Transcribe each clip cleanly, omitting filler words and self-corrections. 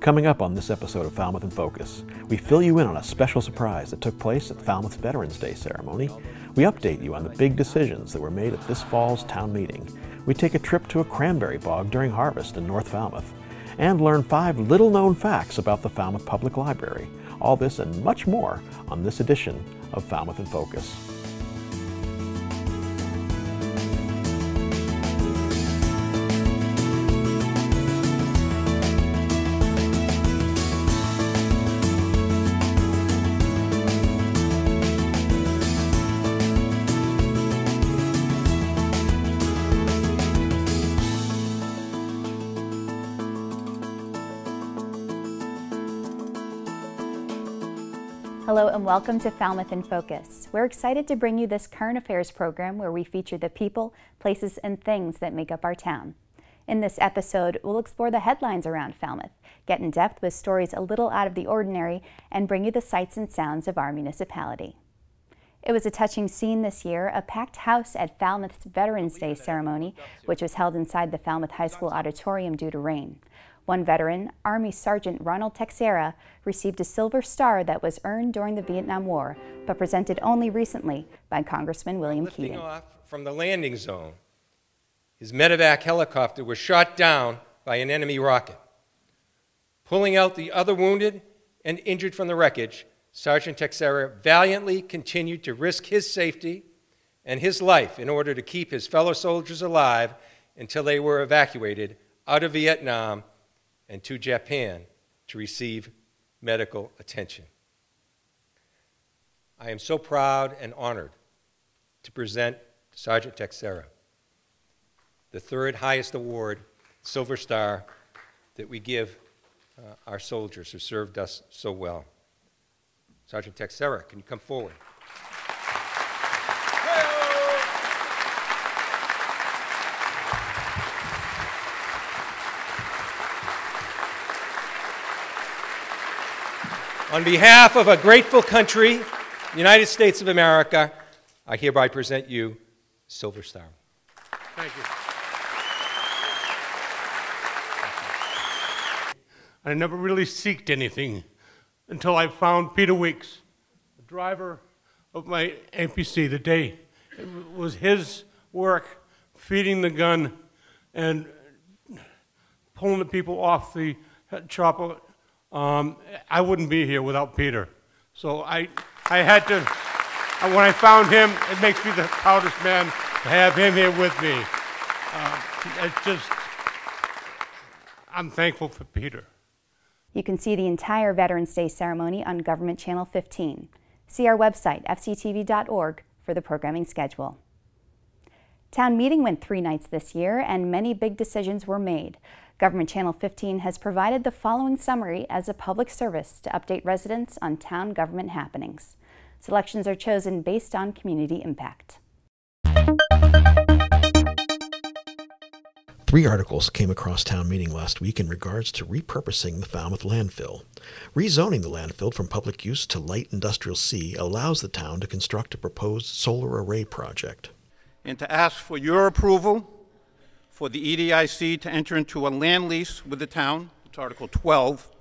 Coming up on this episode of Falmouth in Focus, we fill you in on a special surprise that took place at Falmouth Veterans Day ceremony. We update you on the big decisions that were made at this fall's town meeting. We take a trip to a cranberry bog during harvest in North Falmouth, and learn 5 little-known facts about the Falmouth Public Library. All this and much more on this edition of Falmouth in Focus. Hello and welcome to Falmouth in Focus. We're excited to bring you this current affairs program where we feature the people, places, and things that make up our town. In this episode, we'll explore the headlines around Falmouth, get in depth with stories a little out of the ordinary, and bring you the sights and sounds of our municipality. It was a touching scene this year, a packed house at Falmouth's Veterans Day ceremony, which was held inside the Falmouth High School auditorium due to rain. One veteran, Army Sergeant Ronald Texera, received a Silver Star that was earned during the Vietnam War, but presented only recently by Congressman William Keating. Lifting off from the landing zone, his medevac helicopter was shot down by an enemy rocket. Pulling out the other wounded and injured from the wreckage, Sergeant Texera valiantly continued to risk his safety and his life in order to keep his fellow soldiers alive until they were evacuated out of Vietnam and to Japan to receive medical attention. I am so proud and honored to present Sergeant Texera the 3rd highest award, Silver Star, that we give our soldiers who served us so well. Sergeant Texera, can you come forward? On behalf of a grateful country, the United States of America, I hereby present you Silver Star. Thank you. I never really seeked anything until I found Peter Weeks, the driver of my APC, the day. It was his work feeding the gun and pulling the people off the chopper. I wouldn't be here without Peter. So I had to, when I found him, it makes me the proudest man to have him here with me. I'm thankful for Peter. You can see the entire Veterans Day ceremony on Government Channel 15. See our website, fctv.org, for the programming schedule. Town meeting went 3 nights this year, and many big decisions were made. Government Channel 15 has provided the following summary as a public service to update residents on town government happenings. Selections are chosen based on community impact. 3 articles came across town meeting last week in regards to repurposing the Falmouth landfill. Rezoning the landfill from public use to light industrial C allows the town to construct a proposed solar array project. And to ask for your approval for the EDIC to enter into a land lease with the town, it's Article 12,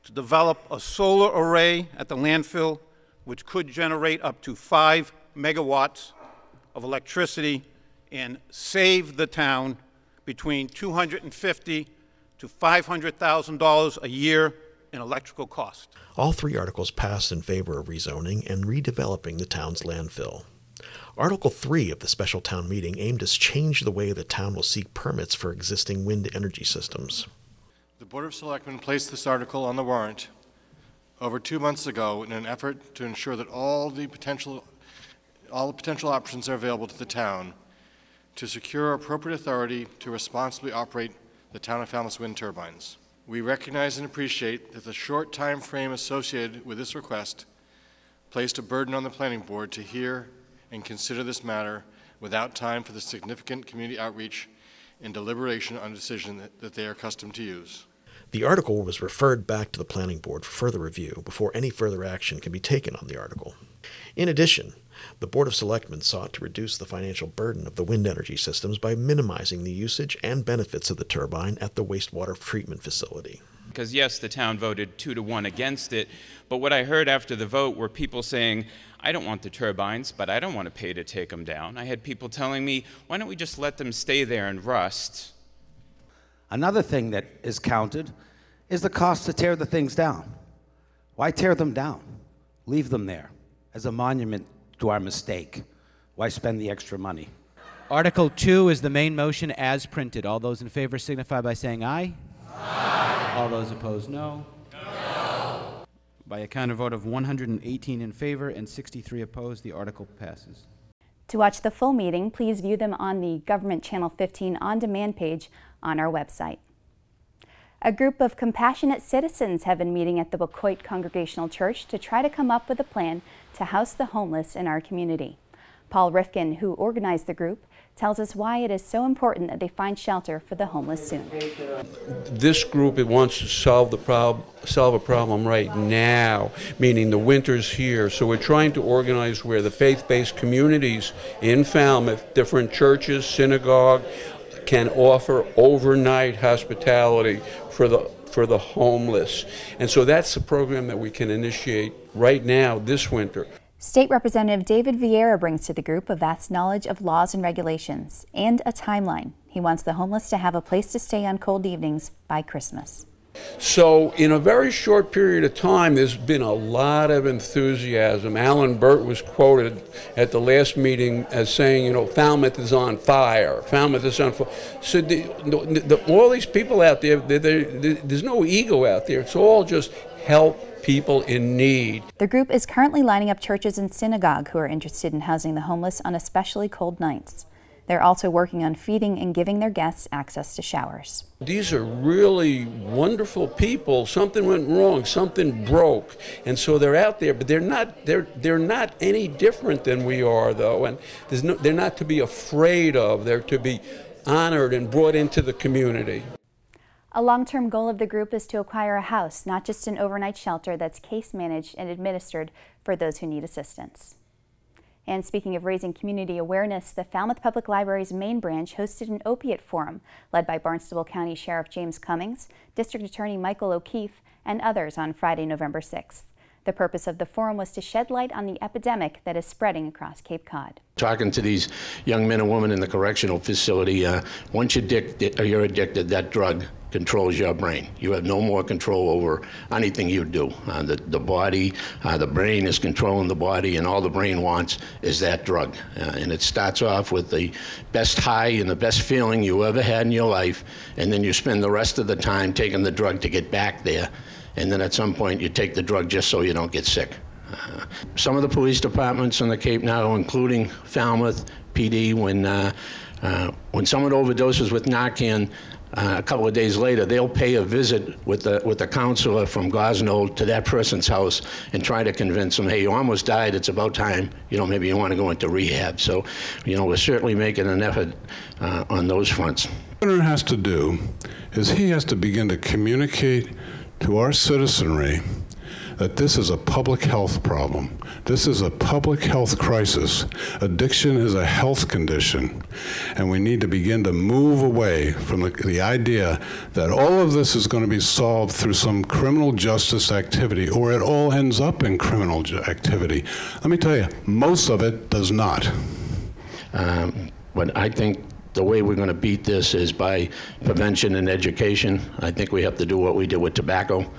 to develop a solar array at the landfill which could generate up to 5 megawatts of electricity and save the town between $250,000 to $500,000 a year in electrical cost. All 3 articles passed in favor of rezoning and redeveloping the town's landfill. Article 3 of the special town meeting aimed to change the way the town will seek permits for existing wind energy systems. The Board of Selectmen placed this article on the warrant over 2 months ago in an effort to ensure that all the potential options are available to the town to secure appropriate authority to responsibly operate the town of Falmouth's wind turbines. We recognize and appreciate that the short time frame associated with this request placed a burden on the planning board to hear and consider this matter without time for the significant community outreach and deliberation on a decision that they are accustomed to use. The article was referred back to the planning board for further review before any further action can be taken on the article. In addition, the Board of Selectmen sought to reduce the financial burden of the wind energy systems by minimizing the usage and benefits of the turbine at the wastewater treatment facility. Because yes, the town voted 2-1 against it, but what I heard after the vote were people saying, I don't want the turbines, but I don't want to pay to take them down. I had people telling me, why don't we just let them stay there and rust? Another thing that is counted is the cost to tear the things down. Why tear them down? Leave them there as a monument to our mistake. Why spend the extra money? Article 2 is the main motion as printed. All those in favor signify by saying aye. Aye. All those opposed, no. No. By a counter vote of 118 in favor and 63 opposed, the article passes. To watch the full meeting, please view them on the Government Channel 15 on-demand page on our website. A group of compassionate citizens have been meeting at the Wacoit Congregational Church to try to come up with a plan to house the homeless in our community. Paul Rifkin, who organized the group, tells us why it is so important that they find shelter for the homeless soon. This group wants to solve a problem right now, meaning the winter's here. So we're trying to organize where the faith-based communities in Falmouth, different churches, synagogue, can offer overnight hospitality for the homeless. And so that's the program that we can initiate right now this winter. State Representative David Vieira brings to the group a vast knowledge of laws and regulations and a timeline. He wants the homeless to have a place to stay on cold evenings by Christmas. So in a very short period of time, there's been a lot of enthusiasm. Alan Burt was quoted at the last meeting as saying, you know, Falmouth is on fire. Falmouth is on fire. So all these people out there, there's no ego out there. It's all just help people in need. The group is currently lining up churches and synagogue who are interested in housing the homeless on especially cold nights. They're also working on feeding and giving their guests access to showers. These are really wonderful people. Something went wrong, something broke, and so they're out there, but they're not any different than we are, though, and they're not to be afraid of. They're to be honored and brought into the community. A long-term goal of the group is to acquire a house, not just an overnight shelter that's case managed and administered for those who need assistance. And speaking of raising community awareness, the Falmouth Public Library's main branch hosted an opiate forum led by Barnstable County Sheriff James Cummings, District Attorney Michael O'Keefe, and others on Friday, November 6th. The purpose of the forum was to shed light on the epidemic that is spreading across Cape Cod. Talking to these young men and women in the correctional facility, once you're addicted, that drug controls your brain. You have no more control over anything you do. The body, the brain is controlling the body, and all the brain wants is that drug. And it starts off with the best high and the best feeling you ever had in your life, and then you spend the rest of the time taking the drug to get back there. And then at some point you take the drug just so you don't get sick. Some of the police departments in the Cape now, including Falmouth PD, when someone overdoses with Narcan, a couple of days later, they'll pay a visit with the counselor from Gosnold to that person's house and try to convince them, hey, you almost died, it's about time, maybe you want to go into rehab. So, we're certainly making an effort on those fronts. What the governor has to do is he has to begin to communicate to our citizenry that this is a public health problem. This is a public health crisis. Addiction is a health condition, and we need to begin to move away from the idea that all of this is going to be solved through some criminal justice activity, or it all ends up in criminal activity. Let me tell you, most of it does not. But I think the way we're going to beat this is by prevention and education. I think we have to do what we did with tobacco.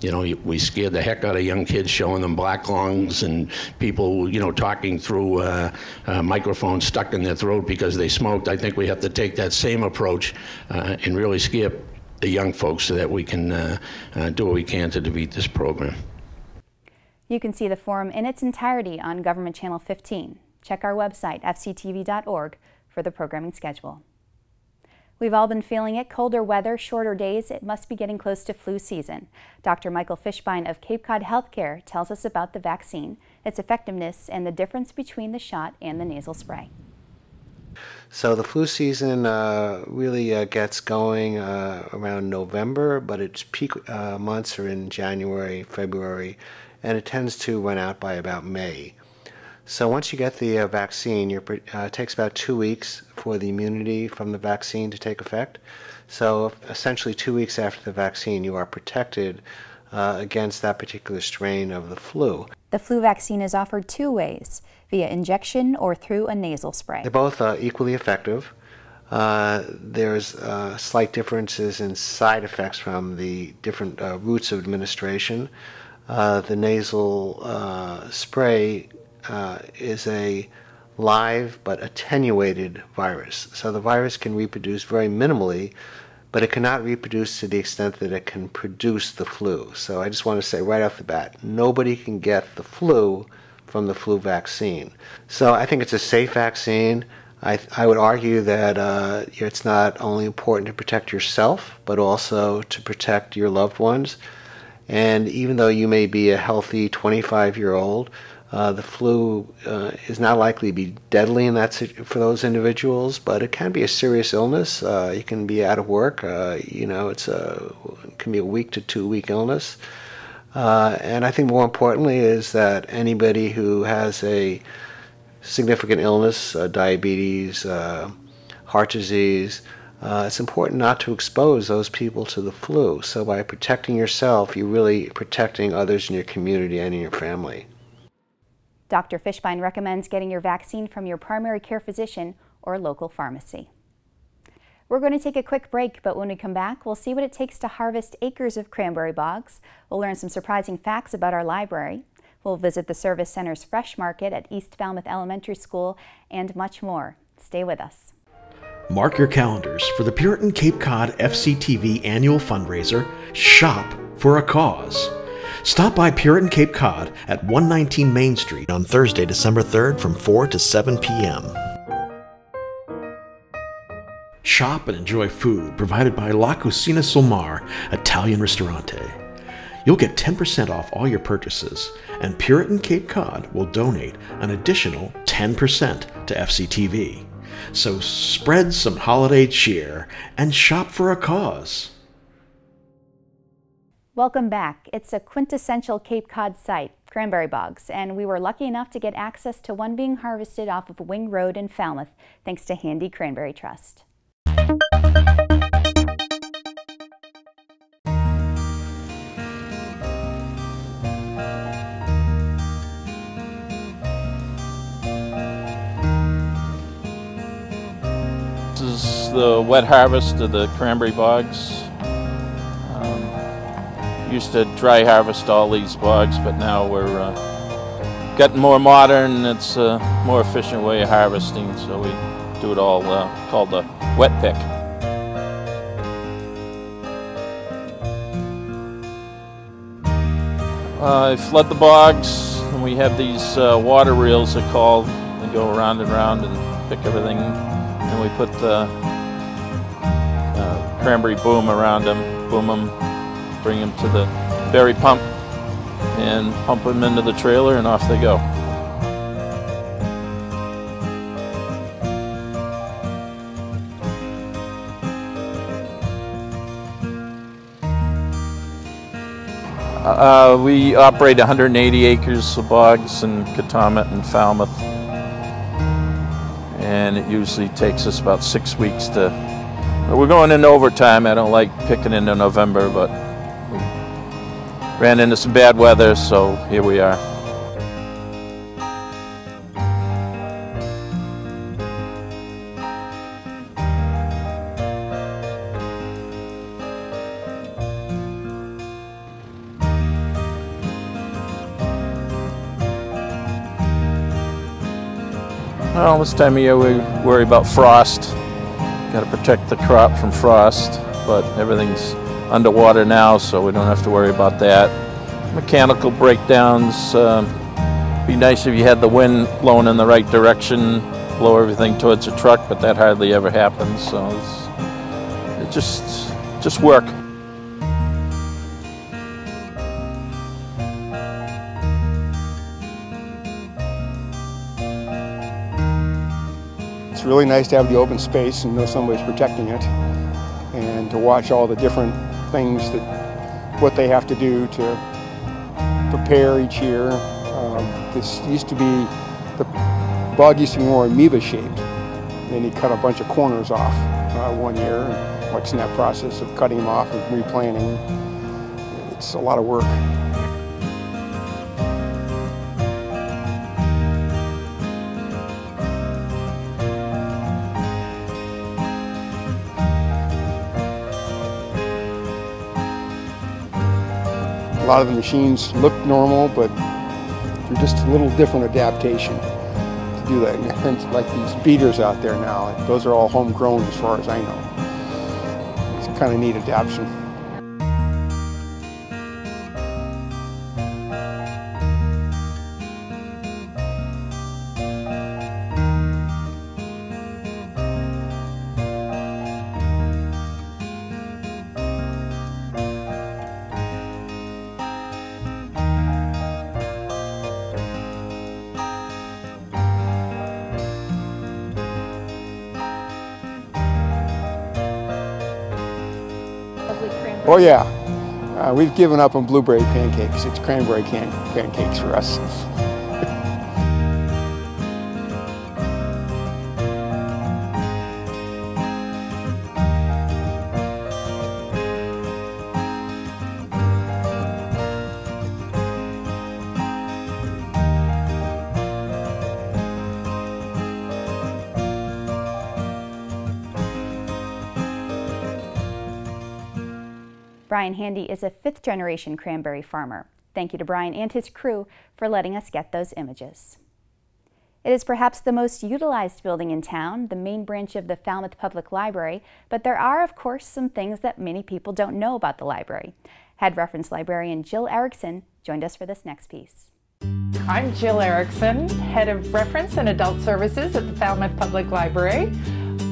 We scared the heck out of young kids, showing them black lungs and people, talking through microphones stuck in their throat because they smoked. I think we have to take that same approach and really scare the young folks so that we can do what we can to defeat this program. You can see the forum in its entirety on Government Channel 15. Check our website, fctv.org, for the programming schedule. We've all been feeling it. Colder weather, shorter days. It must be getting close to flu season. Dr. Michael Fishbein of Cape Cod Healthcare tells us about the vaccine, its effectiveness, and the difference between the shot and the nasal spray. So the flu season really gets going around November, but its peak months are in January, February, and it tends to run out by about May. So once you get the vaccine, it takes about 2 weeks for the immunity from the vaccine to take effect. So essentially 2 weeks after the vaccine, you are protected against that particular strain of the flu. The flu vaccine is offered 2 ways, via injection or through a nasal spray. They're both equally effective. There's slight differences in side effects from the different routes of administration. The nasal spray is a live but attenuated virus. So the virus can reproduce very minimally, but it cannot reproduce to the extent that it can produce the flu. So I just want to say right off the bat, nobody can get the flu from the flu vaccine. So I think it's a safe vaccine. I would argue that it's not only important to protect yourself, but also to protect your loved ones. And even though you may be a healthy 25-year-old, the flu is not likely to be deadly in for those individuals, but it can be a serious illness. You can be out of work. It can be a week to 2 week illness. And I think more importantly is that anybody who has a significant illness, diabetes, heart disease, it's important not to expose those people to the flu. So by protecting yourself, you're really protecting others in your community and in your family. Dr. Fishbein recommends getting your vaccine from your primary care physician or local pharmacy. We're going to take a quick break, but when we come back, we'll see what it takes to harvest acres of cranberry bogs. We'll learn some surprising facts about our library. We'll visit the Service Center's Fresh Market at East Falmouth Elementary School, and much more. Stay with us. Mark your calendars for the Puritan Cape Cod FCTV annual fundraiser, Shop for a Cause. Stop by Puritan Cape Cod at 119 Main Street on Thursday, December 3rd from 4 to 7 p.m. Shop and enjoy food provided by La Cucina Solmar Italian Ristorante. You'll get 10% off all your purchases, and Puritan Cape Cod will donate an additional 10% to FCTV. So spread some holiday cheer and shop for a cause. Welcome back. It's a quintessential Cape Cod site, cranberry bogs, and we were lucky enough to get access to one being harvested off of Wing Road in Falmouth, thanks to Handy Cranberry Trust. This is the wet harvest of the cranberry bogs. Used to dry harvest all these bogs, but now we're getting more modern. It's a more efficient way of harvesting, so we do it all called the wet pick. I flood the bogs, and we have these water reels, they're called. They go around and around and pick everything, and we put the cranberry boom around them, boom them, bring them to the berry pump, and pump them into the trailer, and off they go. We operate 180 acres of bogs in Katomet and Falmouth, and it usually takes us about 6 weeks to. We're going into overtime. I don't like picking into November, but we ran into some bad weather, so here we are. Well, this time of year we worry about frost. Got to protect the crop from frost, but everything's underwater now, so we don't have to worry about that. Mechanical breakdowns. Be nice if you had the wind blowing in the right direction, blow everything towards the truck, but that hardly ever happens. So it just work. It's really nice to have the open space and know somebody's protecting it, and to watch all the different things what they have to do to prepare each year. This used to be The bug used to be more amoeba-shaped. Then he cut a bunch of corners off one year, and watching that process of cutting them off and replanting, it's a lot of work. A lot of the machines look normal, but they're just a little different adaptation to do that. And like these beaters out there now, those are all homegrown as far as I know. It's a kind of neat adaptation. Oh yeah, we've given up on blueberry pancakes. It's cranberry pancakes for us. Brian Handy is a fifth-generation cranberry farmer. Thank you to Brian and his crew for letting us get those images. It is perhaps the most utilized building in town, the main branch of the Falmouth Public Library, but there are, of course, some things that many people don't know about the library. Head reference librarian Jill Erickson joined us for this next piece. I'm Jill Erickson, Head of Reference and Adult Services at the Falmouth Public Library.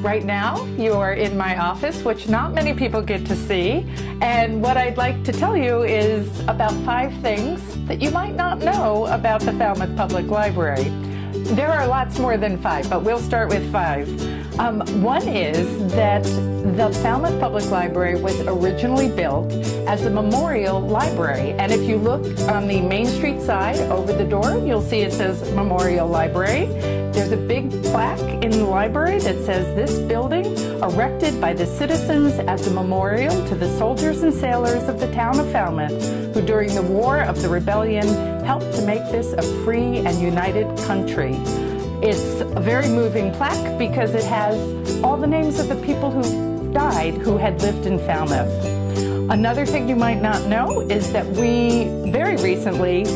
Right now, you are in my office, which not many people get to see. And what I'd like to tell you is about 5 things that you might not know about the Falmouth Public Library. There are lots more than 5, but we'll start with 5. One is that the Falmouth Public Library was originally built as a memorial library. And if you look on the Main Street side over the door, you'll see it says Memorial Library. There's a big plaque in the library that says this building erected by the citizens as a memorial to the soldiers and sailors of the town of Falmouth who during the War of the Rebellion helped to make this a free and united country. It's a very moving plaque because it has all the names of the people who died who had lived in Falmouth. Another thing you might not know is that we very recently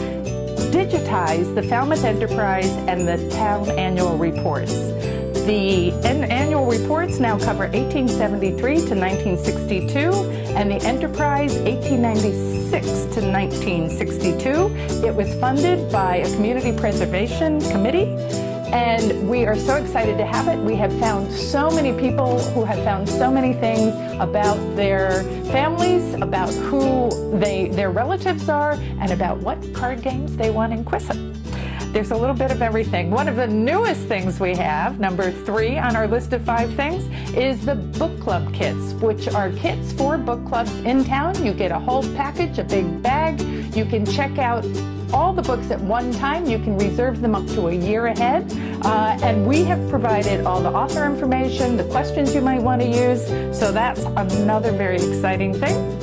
digitized the Falmouth Enterprise and the town annual reports. The annual reports now cover 1873 to 1962 and the Enterprise 1896 to 1962. It was funded by a community preservation committee. And we are so excited to have it. We have found so many people who have found so many things about their families, about who their relatives are, and about what card games they want in Quissa. There's a little bit of everything. One of the newest things we have, number 3 on our list of 5 things, is the book club kits, which are kits for book clubs in town. You get a whole package, a big bag. You can check out all the books at one time. You can reserve them up to a year ahead. And we have provided all the author information, the questions you might want to use. So that's another very exciting thing.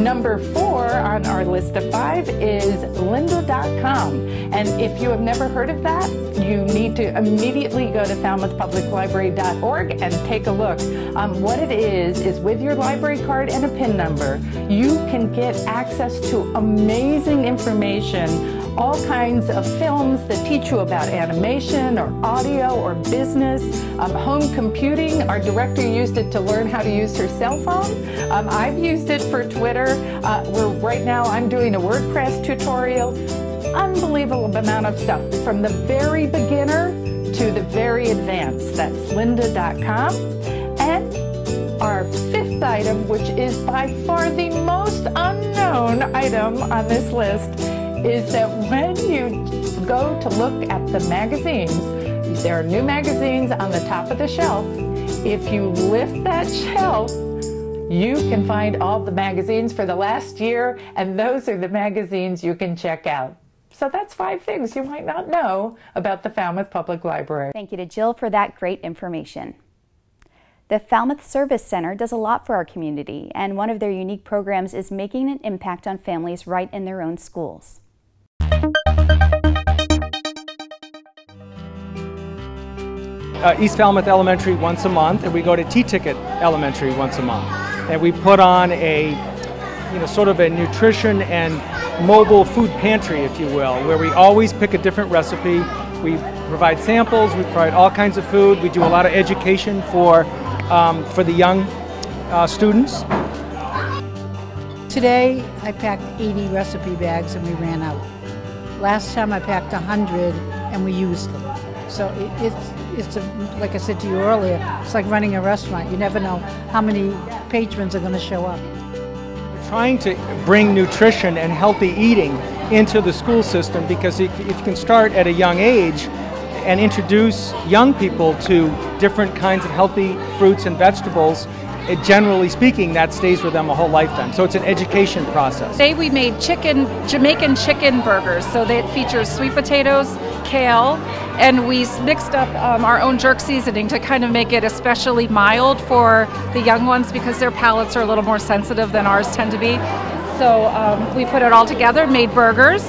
Number 4 on our list of 5 is lynda.com. And if you have never heard of that, you need to immediately go to falmouthpubliclibrary.org and take a look. What it is with your library card and a PIN number, you can get access to amazing information, all kinds of films that teach you about animation or audio or business, home computing. Our director used it to learn how to use her cell phone. I've used it for Twitter. Right now I'm doing a WordPress tutorial. Unbelievable amount of stuff from the very beginner to the very advanced. That's lynda.com. And our 5th item, which is by far the most unknown item on this list, is that when you go to look at the magazines, there are new magazines on the top of the shelf. If you lift that shelf, you can find all the magazines for the last year, and those are the magazines you can check out. So that's 5 things you might not know about the Falmouth Public Library. Thank you to Jill for that great information. The Falmouth Service Center does a lot for our community, and one of their unique programs is making an impact on families right in their own schools. East Falmouth Elementary once a month, and we go to T-Ticket Elementary once a month. And we put on a, sort of a nutrition and mobile food pantry, if you will, where we always pick a different recipe. We provide samples, we provide all kinds of food, we do a lot of education for the young students. Today I packed 80 recipe bags and we ran out. Last time I packed 100 and we used them. So it's like I said to you earlier, it's like running a restaurant. You never know how many patrons are going to show up. We're trying to bring nutrition and healthy eating into the school system, because if you can start at a young age and introduce young people to different kinds of healthy fruits and vegetables, generally speaking, that stays with them a whole lifetime. So it's an education process. Today we made Jamaican chicken burgers. So that features sweet potatoes, kale, and we mixed up our own jerk seasoning to kind of make it especially mild for the young ones, because their palates are a little more sensitive than ours tend to be. So we put it all together, made burgers,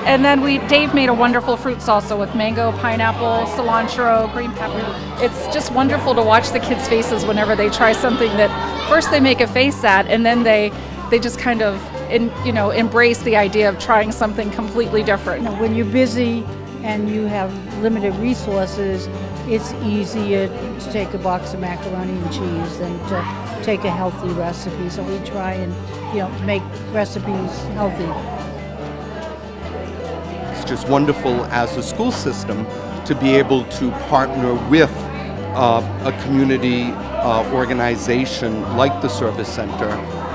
and then Dave made a wonderful fruit salsa with mango, pineapple, cilantro, green pepper. It's just wonderful to watch the kids' faces whenever they try something that first they make a face at, and then they just kind of embrace the idea of trying something completely different. When you're busy and you have limited resources, it's easier to take a box of macaroni and cheese than to take a healthy recipe. So we try and make recipes healthy. It's just wonderful as a school system to be able to partner with a community organization like the Service Center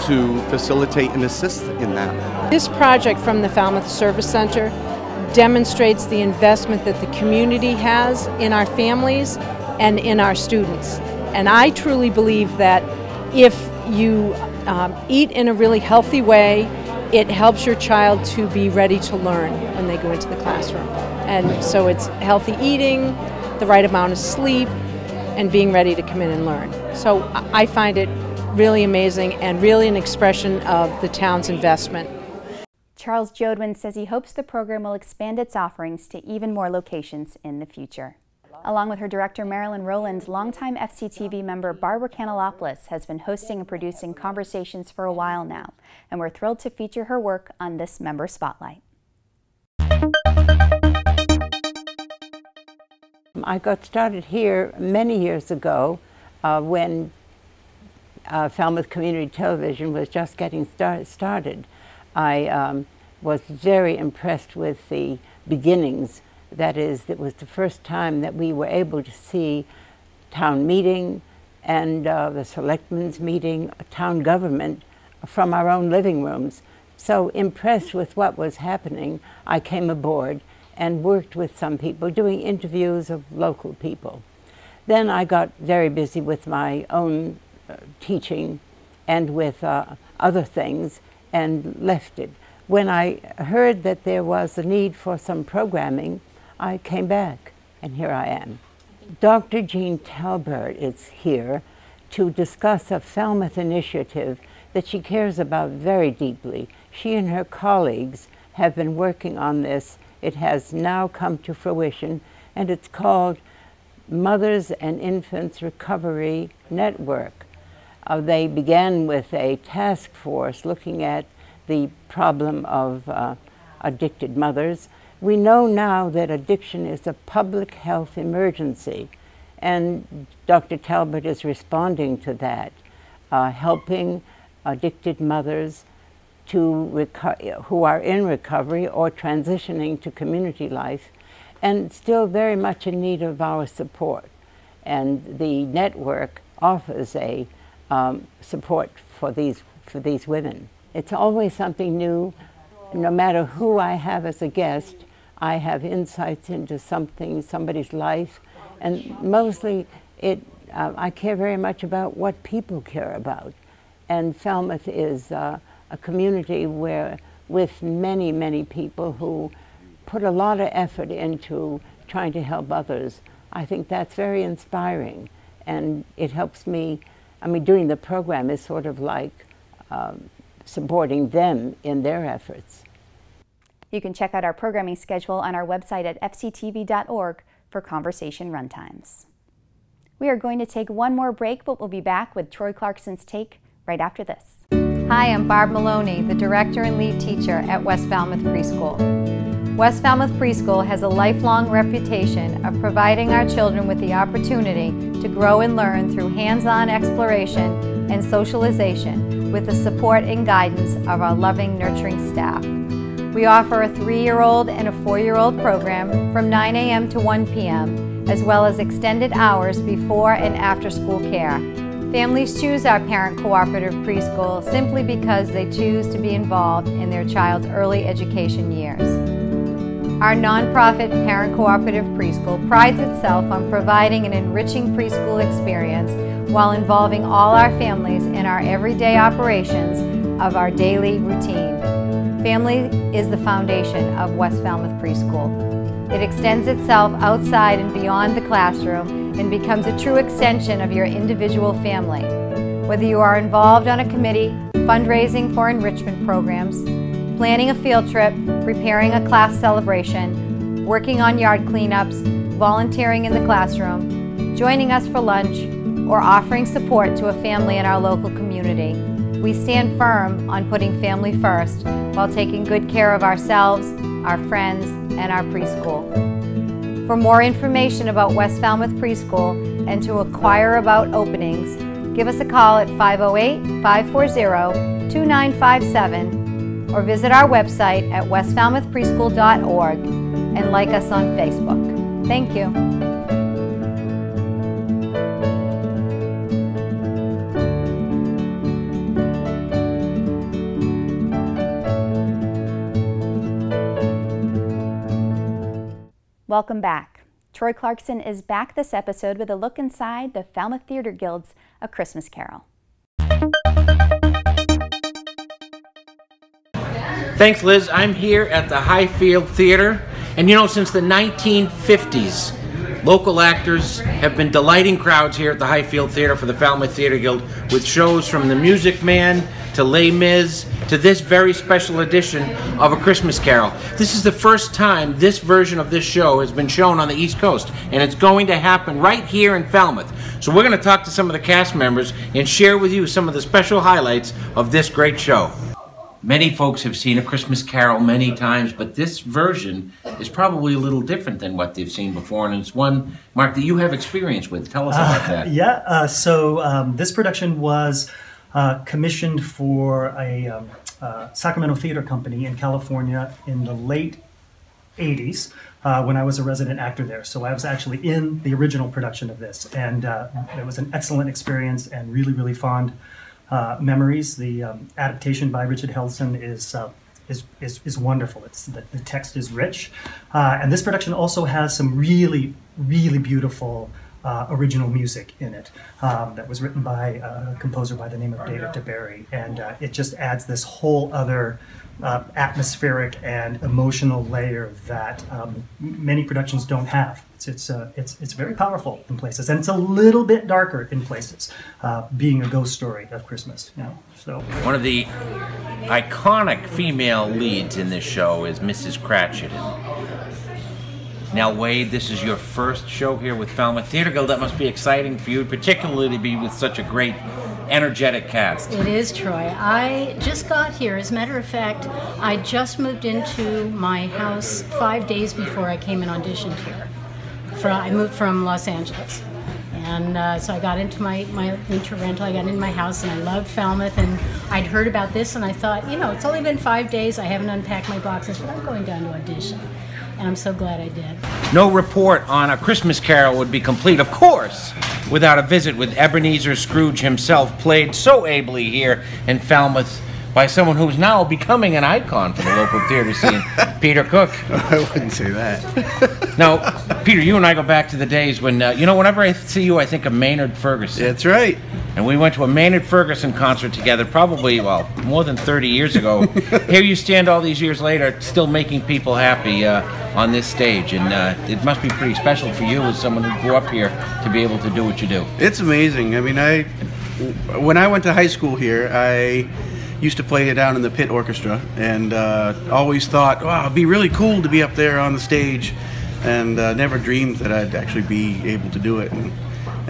to facilitate and assist in that. This project from the Falmouth Service Center demonstrates the investment that the community has in our families and in our students. And I truly believe that if you eat in a really healthy way, it helps your child to be ready to learn when they go into the classroom. And so it's healthy eating, the right amount of sleep, and being ready to come in and learn. So I find it really amazing and really an expression of the town's investment. Charles Jodwin says he hopes the program will expand its offerings to even more locations in the future. Along with her director, Marilyn Rowland, longtime FCTV member Barbara Kanelopoulos has been hosting and producing conversations for a while now, and we're thrilled to feature her work on this Member Spotlight. I got started here many years ago when Falmouth Community Television was just getting started. I was very impressed with the beginnings. That is, it was the first time that we were able to see town meeting and the selectmen's meeting, town government, from our own living rooms. So impressed with what was happening, I came aboard and worked with some people, doing interviews of local people. Then I got very busy with my own teaching and with other things and left it. When I heard that there was a need for some programming, I came back, and here I am. Dr. Jean Talbert is here to discuss a Falmouth initiative that she cares about very deeply. She and her colleagues have been working on this. It has now come to fruition, and it's called Mothers and Infants Recovery Network. They began with a task force looking at the problem of addicted mothers. We know now that addiction is a public health emergency, and Dr. Talbot is responding to that, helping addicted mothers who are in recovery or transitioning to community life and still very much in need of our support. And the network offers a support for these women. It's always something new. No matter who I have as a guest, I have insights into somebody's life, and mostly I care very much about what people care about. And Falmouth is a community with many, many people who put a lot of effort into trying to help others. I think that's very inspiring, and it helps me. I mean, doing the program is sort of like supporting them in their efforts. You can check out our programming schedule on our website at fctv.org for conversation runtimes. We are going to take one more break, but we'll be back with Troy Clarkson's take right after this. Hi, I'm Barb Maloney, the director and lead teacher at West Falmouth Preschool. West Falmouth Preschool has a lifelong reputation of providing our children with the opportunity to grow and learn through hands-on exploration and socialization with the support and guidance of our loving, nurturing staff. We offer a 3-year-old and a 4-year-old program from 9 a.m. to 1 p.m., as well as extended hours before and after school care. Families choose our parent cooperative preschool simply because they choose to be involved in their child's early education years. Our nonprofit parent cooperative preschool prides itself on providing an enriching preschool experience while involving all our families in our everyday operations of our daily routine. Family is the foundation of West Falmouth Preschool. It extends itself outside and beyond the classroom and becomes a true extension of your individual family. Whether you are involved on a committee, fundraising for enrichment programs, planning a field trip, preparing a class celebration, working on yard cleanups, volunteering in the classroom, joining us for lunch, or offering support to a family in our local community, we stand firm on putting family first while taking good care of ourselves, our friends, and our preschool. For more information about West Falmouth Preschool and to inquire about openings, give us a call at 508-540-2957 or visit our website at westfalmouthpreschool.org and like us on Facebook. Thank you. Welcome back. Troy Clarkson is back this episode with a look inside the Falmouth Theatre Guild's A Christmas Carol. Thanks, Liz. I'm here at the Highfield Theatre, and you know, since the 1950s, local actors have been delighting crowds here at the Highfield Theatre for the Falmouth Theatre Guild with shows from The Music Man to Les Mis to this very special edition of A Christmas Carol. This is the first time this version of this show has been shown on the East Coast, and it's going to happen right here in Falmouth. So we're going to talk to some of the cast members and share with you some of the special highlights of this great show. Many folks have seen A Christmas Carol many times, but this version is probably a little different than what they've seen before, and it's one, Mark, that you have experience with. Tell us about that. So this production was commissioned for a Sacramento theater company in California in the late 80s when I was a resident actor there. So I was actually in the original production of this, and it was an excellent experience and really, really fond memories. The adaptation by Richard Helson is wonderful. The text is rich, and this production also has some really, really beautiful original music in it that was written by a composer by the name of David DeBerry, and it just adds this whole other atmospheric and emotional layer that many productions don't have. It's very powerful in places, and it's a little bit darker in places, being a ghost story of Christmas. You know, so one of the iconic female leads in this show is Mrs. Cratchit. Now, Wade, this is your first show here with Falmouth Theatre Guild. That must be exciting for you, particularly to be with such a great, energetic cast. It is, Troy. I just got here. As a matter of fact, I just moved into my house 5 days before I came and auditioned here. I moved from Los Angeles. And so I got into my winter rental, I got into my house, and I loved Falmouth, and I'd heard about this, and I thought, you know, it's only been 5 days, I haven't unpacked my boxes, but I'm going down to audition. And I'm so glad I did. No report on A Christmas Carol would be complete, of course, without a visit with Ebenezer Scrooge himself, played so ably here in Falmouth by someone who's now becoming an icon for the local theater scene, Peter Cook. I wouldn't say that. Now, Peter, you and I go back to the days when, you know, whenever I see you, I think of Maynard Ferguson. That's right. And we went to a Maynard Ferguson concert together probably, well, more than 30 years ago. Here you stand all these years later, still making people happy on this stage. And it must be pretty special for you as someone who grew up here to be able to do what you do. It's amazing. I mean, when I went to high school here, I used to play down in the pit orchestra, and always thought, wow, it'd be really cool to be up there on the stage, and never dreamed that I'd actually be able to do it.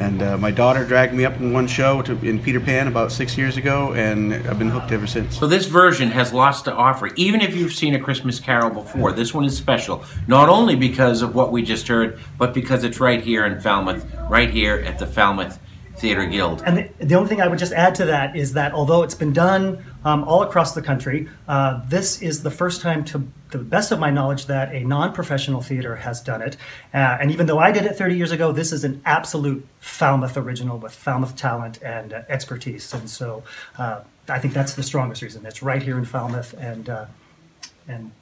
And my daughter dragged me up in one show in Peter Pan about 6 years ago, and I've been hooked ever since. So this version has lots to offer. Even if you've seen A Christmas Carol before, this one is special. Not only because of what we just heard, but because it's right here in Falmouth, right here at the Falmouth Theatre Guild. And the only thing I would just add to that is that although it's been done all across the country, this is the first time, to the best of my knowledge, that a non-professional theater has done it. And even though I did it 30 years ago, this is an absolute Falmouth original with Falmouth talent and expertise. And so I think that's the strongest reason. It's right here in Falmouth, and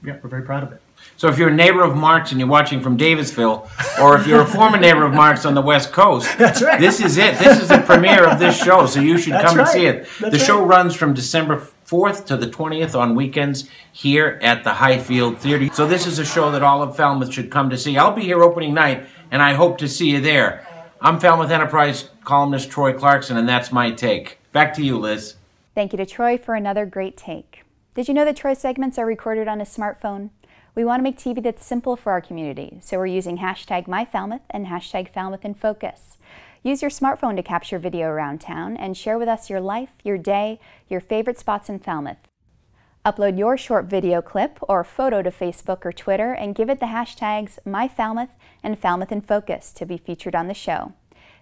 yeah, we're very proud of it. So if you're a neighbor of Mark's and you're watching from Davisville, or if you're a former neighbor of Mark's on the West Coast, that's right. This is it. This is the premiere of this show, so you should come and see it. The show runs from December 4th to the 20th on weekends here at the Highfield Theatre. So this is a show that all of Falmouth should come to see. I'll be here opening night, and I hope to see you there. I'm Falmouth Enterprise columnist Troy Clarkson, and that's my take. Back to you, Liz. Thank you to Troy for another great take. Did you know that Troy's segments are recorded on a smartphone? We want to make TV that's simple for our community, so we're using hashtag MyFalmouth and hashtag FalmouthInFocus. Use your smartphone to capture video around town and share with us your life, your day, your favorite spots in Falmouth. Upload your short video clip or photo to Facebook or Twitter and give it the hashtags MyFalmouth and FalmouthInFocus to be featured on the show.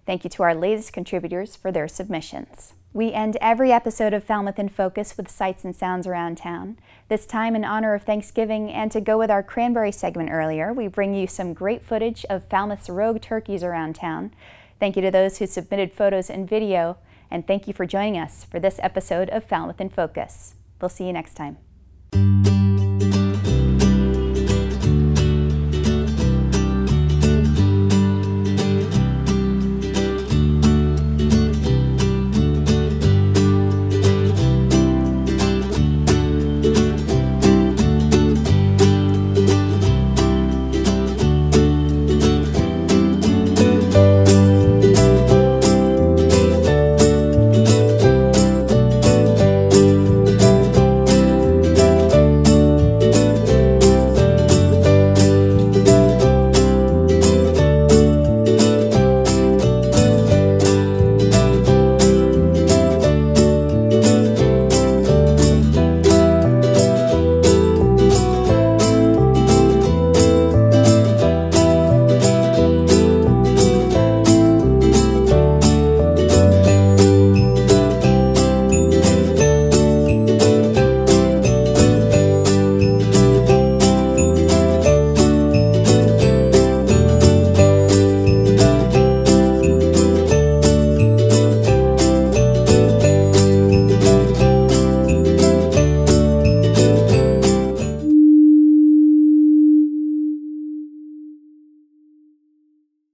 Thank you to our latest contributors for their submissions. We end every episode of Falmouth in Focus with sights and sounds around town. This time in honor of Thanksgiving, and to go with our Cranberry segment earlier, we bring you some great footage of Falmouth's rogue turkeys around town. Thank you to those who submitted photos and video, and thank you for joining us for this episode of Falmouth in Focus. We'll see you next time.